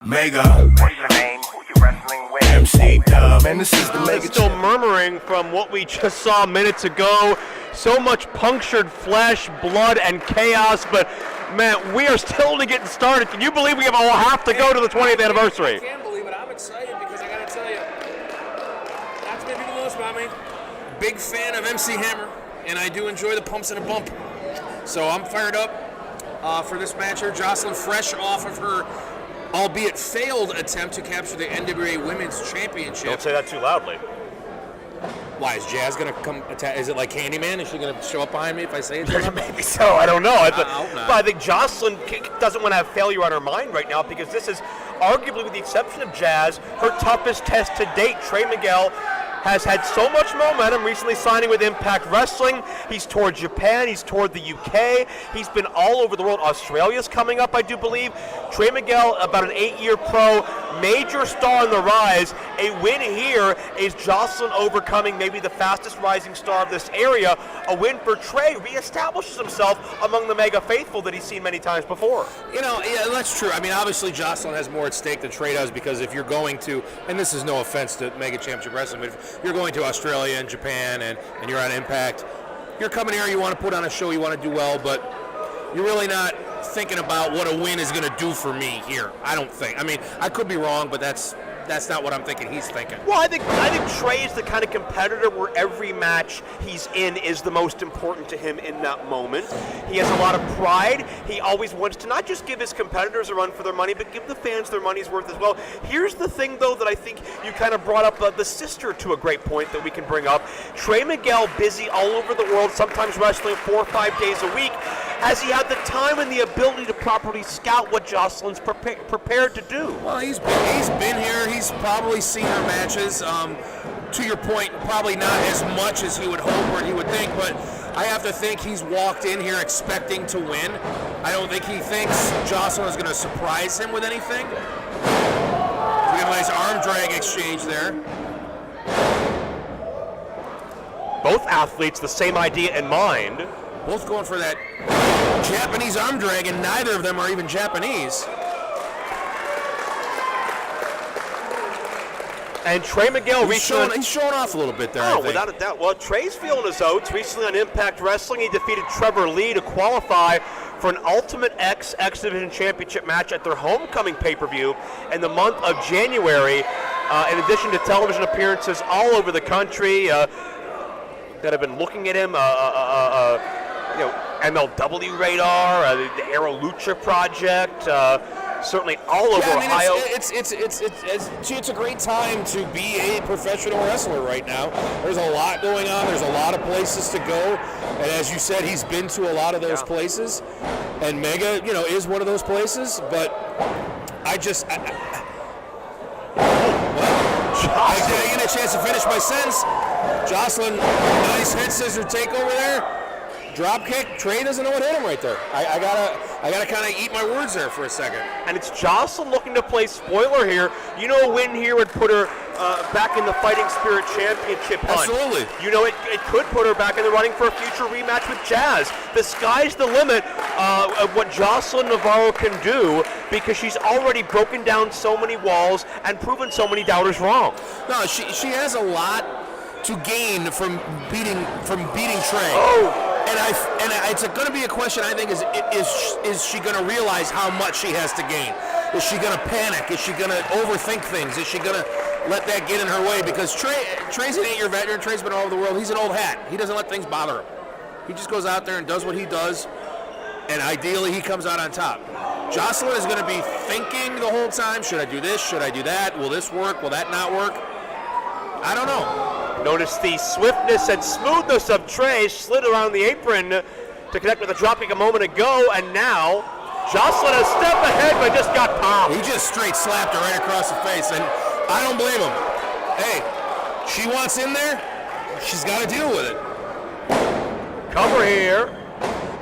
Mega. What's your name? Who you wrestling with? MC Dub, and this is the Mega. Still murmuring from what we just saw minutes ago. So much punctured flesh, blood, and chaos, but man, we are still only getting started. Can you believe we have to go to the 20th anniversary? I can't believe it. I'm excited because I gotta tell you, not to make people know this about me, big fan of MC Hammer, and I do enjoy the pumps and a bump. So I'm fired up for this match here. Joseline, fresh off of her albeit failed attempt to capture the NWA Women's Championship. Don't say that too loudly. Why, is Jazz going to come attack? Is it like Candyman? Is she going to show up behind me if I say it? Maybe so, I don't know. hope not. But I think Joseline doesn't want to have failure on her mind right now because this is arguably, with the exception of Jazz, her toughest test to date. Trey Miguel has had so much momentum, recently signing with Impact Wrestling. He's toured Japan, he's toured the UK, he's been all over the world. Australia's coming up, I do believe. Trey Miguel, about an 8-year pro, major star on the rise. A win here is Joseline overcoming maybe the fastest rising star of this area. A win for Trey reestablishes himself among the Mega faithful that he's seen many times before. You know, yeah, that's true. I mean, obviously Joseline has more at stake than Trey does because if you're going to, and this is no offense to Mega Championship Wrestling, but if you're going to Australia and Japan and you're on Impact, you're coming here, you want to put on a show, you want to do well, but you're really not thinking about what a win is going to do for me here. I don't think. I mean, I could be wrong, but that's not what I'm thinking he's thinking. Well, I think Trey is the kind of competitor where every match he's in is the most important to him in that moment. He has a lot of pride. He always wants to not just give his competitors a run for their money, but give the fans their money's worth as well. Here's the thing, though, that I think you kind of brought up the sister to a great point that we can bring up. Trey Miguel, busy all over the world, sometimes wrestling 4 or 5 days a week. Has he had the time and the ability to properly scout what Joseline's prepared to do? Well, he's been here. He's probably seen her matches. To your point, probably not as much as he would hope or he would think, but I have to think he's walked in here expecting to win. I don't think he thinks Joseline is going to surprise him with anything. We have a nice arm drag exchange there. Both athletes, the same idea in mind. Both going for that Japanese arm drag, and neither of them are even Japanese. And Trey Miguel he's showing off a little bit there. Oh, without a doubt. Well, Trey's feeling his oats. Recently on Impact Wrestling, he defeated Trevor Lee to qualify for an Ultimate X Division Championship match at their homecoming pay-per-view in the month of January. In addition to television appearances all over the country, that have been looking at him, MLW Radar, the Aero Lucha Project, certainly all over Ohio. It's a great time to be a professional wrestler right now. There's a lot going on. There's a lot of places to go, and as you said, he's been to a lot of those places. And Mega, is one of those places. But I didn't get a chance to finish my sentence. Joseline, nice head scissor takeover there. Drop kick. Trey doesn't know what hit him right there. I gotta kind of eat my words there for a second. And it's Joseline looking to play spoiler here. A win here would put her back in the Fighting Spirit Championship hunt. Absolutely. It could put her back in the running for a future rematch with Jazz. The sky's the limit of what Joseline Navarro can do because she's already broken down so many walls and proven so many doubters wrong. No, she has a lot to gain from beating Trey. Oh. And it's going to be a question, I think, is she going to realize how much she has to gain? Is she going to panic? Is she going to overthink things? Is she going to let that get in her way? Because Trey's an 8-year veteran. Trey's been all over the world. He's an old hat. He doesn't let things bother him. He just goes out there and does what he does, and ideally he comes out on top. Joseline is going to be thinking the whole time, should I do this? Should I do that? Will this work? Will that not work? I don't know. Notice the swiftness and smoothness of Trey, slid around the apron to connect with the dropkick a moment ago, and now Joseline a step ahead but just got popped. He just straight slapped her right across the face, and I don't blame him. Hey, she wants in there, she's got to deal with it. Cover here.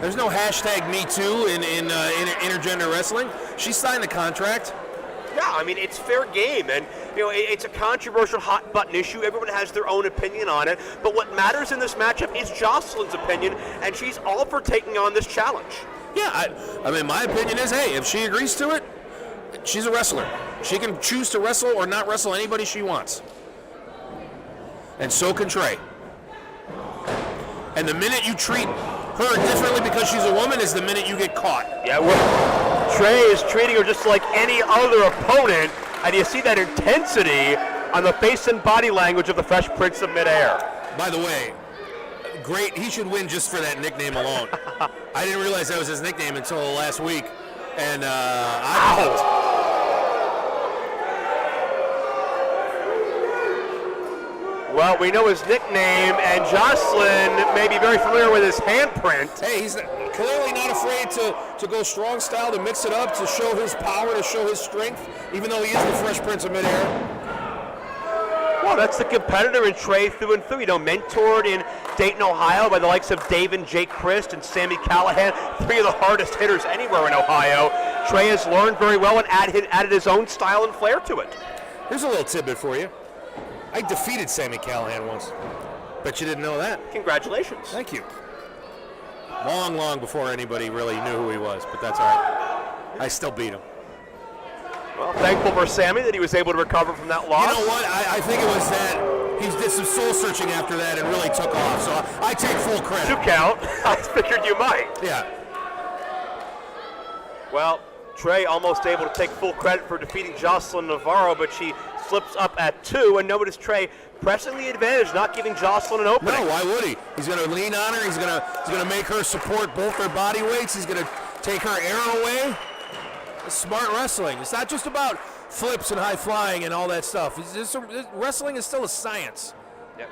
There's no hashtag Me Too in intergender wrestling. She signed the contract. Yeah, I mean, it's fair game, and it's a controversial hot-button issue. Everyone has their own opinion on it, but what matters in this matchup is Joseline's opinion, and she's all for taking on this challenge. Yeah, I mean, my opinion is, hey, if she agrees to it, she's a wrestler. She can choose to wrestle or not wrestle anybody she wants. And so can Trey. And the minute you treat her differently because she's a woman is the minute you get caught. Yeah, Trey is treating her just like any other opponent, and you see that intensity on the face and body language of the Fresh Prince of Midair. By the way, great. He should win just for that nickname alone. I didn't realize that was his nickname until last week. And Well, we know his nickname, and Joseline may be very familiar with his handprint. Hey, he's clearly not afraid to go strong style, to mix it up, to show his power, to show his strength, even though he is the Fresh Prince of Midair. Well, that's the competitor in Trey through and through. Mentored in Dayton, Ohio by the likes of Dave and Jake Christ and Sammy Callahan, 3 of the hardest hitters anywhere in Ohio. Trey has learned very well and added his own style and flair to it. Here's a little tidbit for you. I defeated Sammy Callahan once. Bet you didn't know that. Congratulations. Thank you. Long before anybody really knew who he was, but that's all right. I still beat him. Well, thankful for Sammy that he was able to recover from that loss. You know what? I think it was that he did some soul searching after that and really took off. So I take full credit. 2 count. I figured you might. Yeah. Well, Trey almost able to take full credit for defeating Joseline Navarro, but she slips up at 2, and notice Trey pressing the advantage, not giving Joseline an opening. No, why would he? He's going to lean on her. He's going to make her support both their body weights. He's going to take her arrow away. It's smart wrestling. It's not just about flips and high flying and all that stuff. Wrestling is still a science. Yep.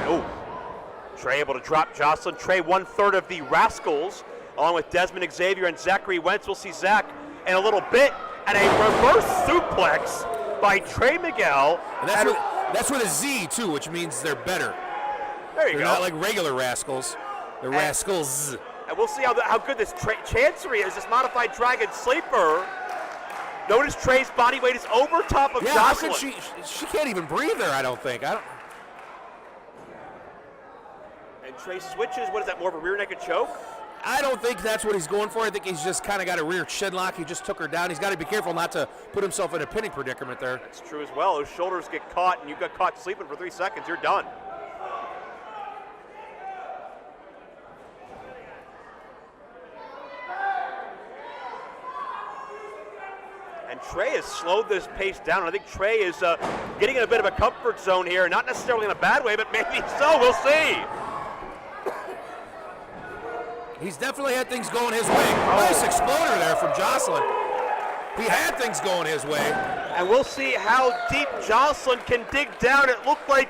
Oh, Trey able to drop Joseline. Trey 1/3 of the Rascals, along with Desmond Xavier and Zachary Wentz. We'll see Zach in a little bit, and a reverse suplex by Trey Miguel. And that's with a Z too, which means they're better. There you They're go. not like regular rascals. They're rascals. And we'll see how good this Chancery is, this modified Dragon Sleeper. Notice Trey's body weight is over top of How Joseline. could she can't even breathe there, I don't think. And Trey switches. What is that, more of a rear naked choke? I don't think that's what he's going for. I think he's just kind of got a rear chin lock. He just took her down. He's got to be careful not to put himself in a pinning predicament there. That's true as well. Those shoulders get caught, and you got caught sleeping for 3 seconds. You're done. And Trey has slowed this pace down. I think Trey is getting in a bit of a comfort zone here, not necessarily in a bad way, but maybe so. We'll see. He's definitely had things going his way. Nice exploder there from Joseline. He had things going his way. And we'll see how deep Joseline can dig down. It looked like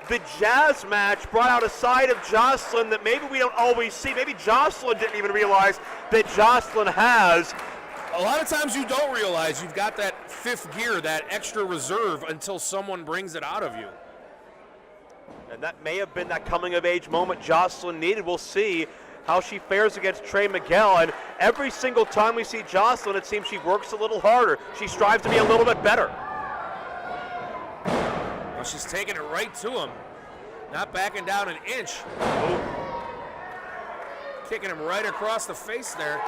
the Jazz match brought out a side of Joseline that maybe we don't always see. Maybe Joseline didn't even realize that Joseline has. A lot of times you don't realize you've got that 5th gear, that extra reserve, until someone brings it out of you. And that may have been that coming-of-age moment Joseline needed. We'll see how she fares against Trey Miguel. And every single time we see Joseline, it seems she works a little harder. She strives to be a little bit better. Well, she's taking it right to him. Not backing down an inch. Ooh. Kicking him right across the face there.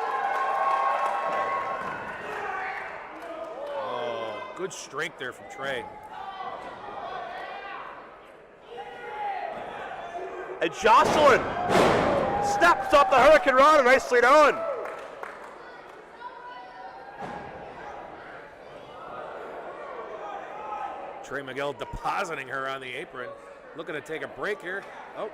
Oh, good strength there from Trey. And Joseline snaps off the Hurricane Rana. Nicely done. Trey Miguel depositing her on the apron. Looking to take a break here. Oh.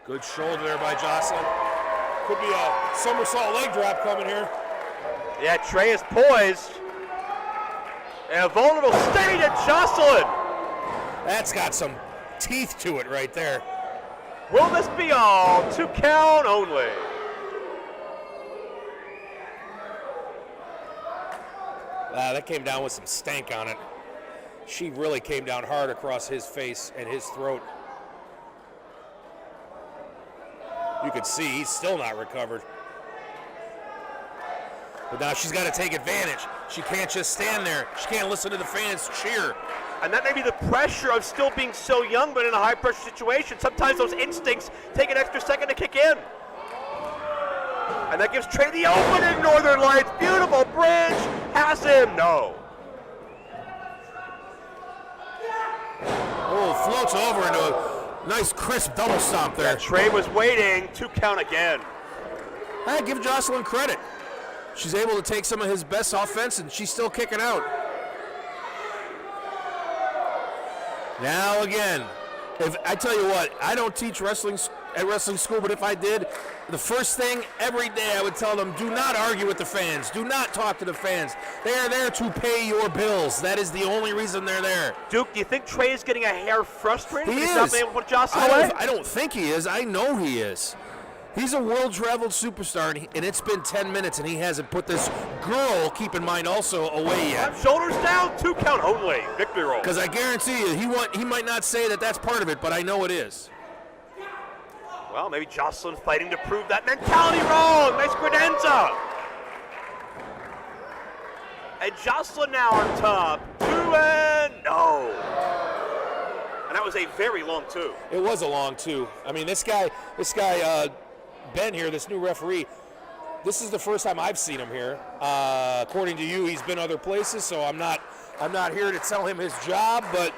Good shoulder there by Joseline. Could be a somersault leg drop coming here. Yeah, Trey is poised. And a vulnerable state at Joseline. That's got some teeth to it right there. Will this be all? 2 count only. That came down with some stank on it. She really came down hard across his face and his throat. You could see he's still not recovered. But now she's got to take advantage. She can't just stand there. She can't listen to the fans cheer. And that may be the pressure of still being so young, but in a high-pressure situation. Sometimes those instincts take an extra second to kick in. And that gives Trey the opening. Northern Lights, beautiful bridge. Has him, no. Oh, floats over into a nice crisp double stomp there. Yeah, Trey was waiting. 2 count again. I give Joseline credit. She's able to take some of his best offense, and she's still kicking out. Now again, if I tell you what, I don't teach wrestling at wrestling school, but if I did, the first thing every day I would tell them, do not argue with the fans. Do not talk to the fans. They are there to pay your bills. That is the only reason they're there. Duke, do you think Trey is getting a hair frustrated? He He's is. not being able to put Joseline away? I don't think he is. I know he is. He's a world-traveled superstar, and it's been 10 minutes, and he hasn't put this girl, keep in mind, also away yet. Shoulders down, 2 count only. Victory roll. Because I guarantee you, he might not say that that's part of it, but I know it is. Well, maybe Joseline fighting to prove that mentality wrong. Nice credenza. And Joseline now on top. 2 and no. And that was a very long 2. It was a long 2. I mean, this guy, Ben here, this new referee, this is the first time I've seen him here. According to you, he's been other places, so I'm not here to tell him his job, but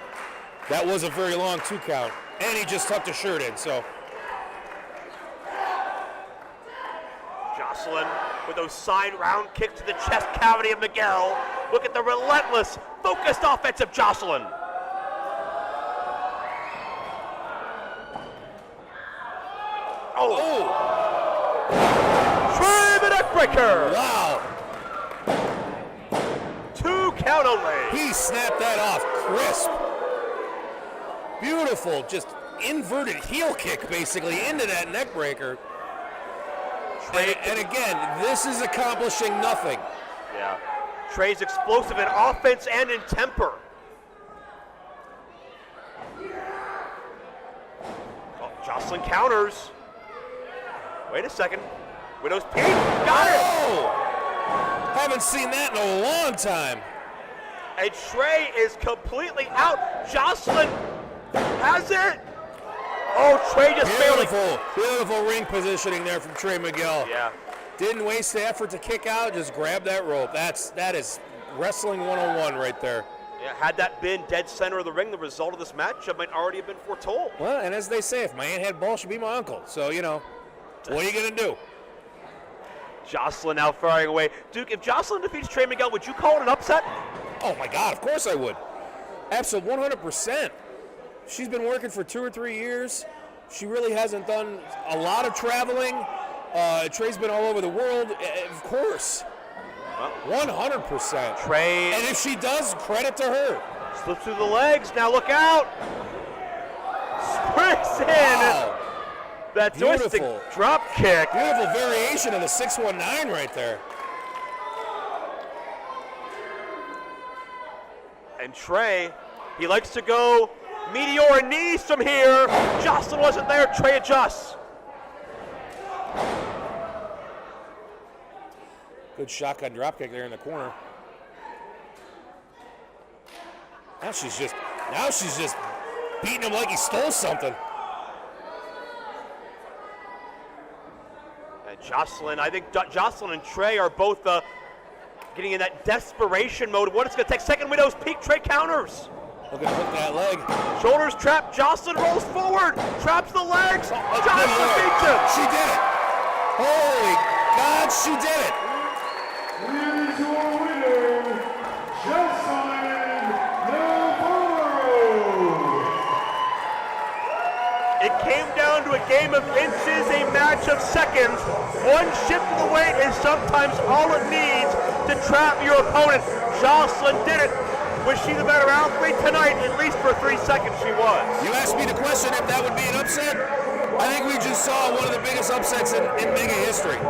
that was a very long 2 count. And he just tucked his shirt in, so. Joseline with those side round kicks to the chest cavity of Miguel. Look at the relentless, focused offensive Joseline. Oh! Trey the neckbreaker! Wow. 2 count only. He snapped that off crisp. Beautiful, just inverted heel kick basically into that neck breaker. And again, this is accomplishing nothing. Yeah. Trey's explosive in offense and in temper. Oh, Joseline counters. Wait a second. Widow's Peak. Got it! Oh! Haven't seen that in a long time. And Trey is completely out. Joseline has it. Oh, Trey just Beautiful ring positioning there from Trey Miguel. Yeah. Didn't waste the effort to kick out, just grab that rope. That is wrestling 101 right there. Yeah, had that been dead center of the ring, the result of this matchup might already have been foretold. Well, and as they say, if my aunt had balls, she'd be my uncle. So, you know, what are you going to do? Joseline now firing away. Duke, if Joseline defeats Trey Miguel, would you call it an upset? Oh, my God, of course I would. Absolutely, 100%. She's been working for 2 or 3 years. She really hasn't done a lot of traveling. Trey's been all over the world, of course. 100%. Trey. And if she does, credit to her. Slips through the legs. Now look out. Springs in. Wow. That twisting drop kick. Beautiful variation of the 619 right there. And Trey, he likes to go meteor knees from here. Joseline wasn't there. Trey adjusts. Good shotgun dropkick there in the corner. Now she's just beating him like he stole something. And Joseline, I think Joseline and Trey are both getting in that desperation mode of what it's going to take. Second Widow's Peak. Trey counters. Looking to hook that leg. Shoulders trapped. Joseline rolls forward. Traps the legs. Joseline beats him. She did it. Holy God, she did it. Here's your winner, Joseline Navarro. It came down to a game of inches, a match of seconds. One shift of the weight is sometimes all it needs to trap your opponent. Joseline did it. Was she the better athlete tonight? At least for 3 seconds she was. You asked me the question if that would be an upset. I think we just saw one of the biggest upsets in Mega history.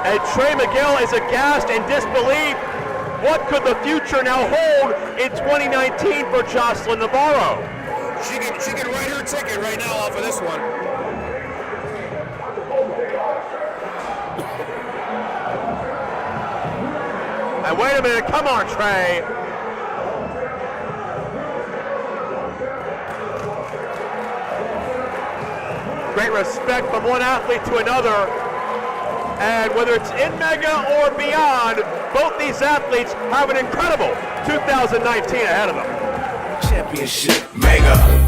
And Trey Miguel is aghast in disbelief. What could the future now hold in 2019 for Joseline Navarro? She can write her ticket right now off of this one. And wait a minute, come on, Trey. Great respect from one athlete to another. And whether it's in Mega or beyond, both these athletes have an incredible 2019 ahead of them. Championship Mega.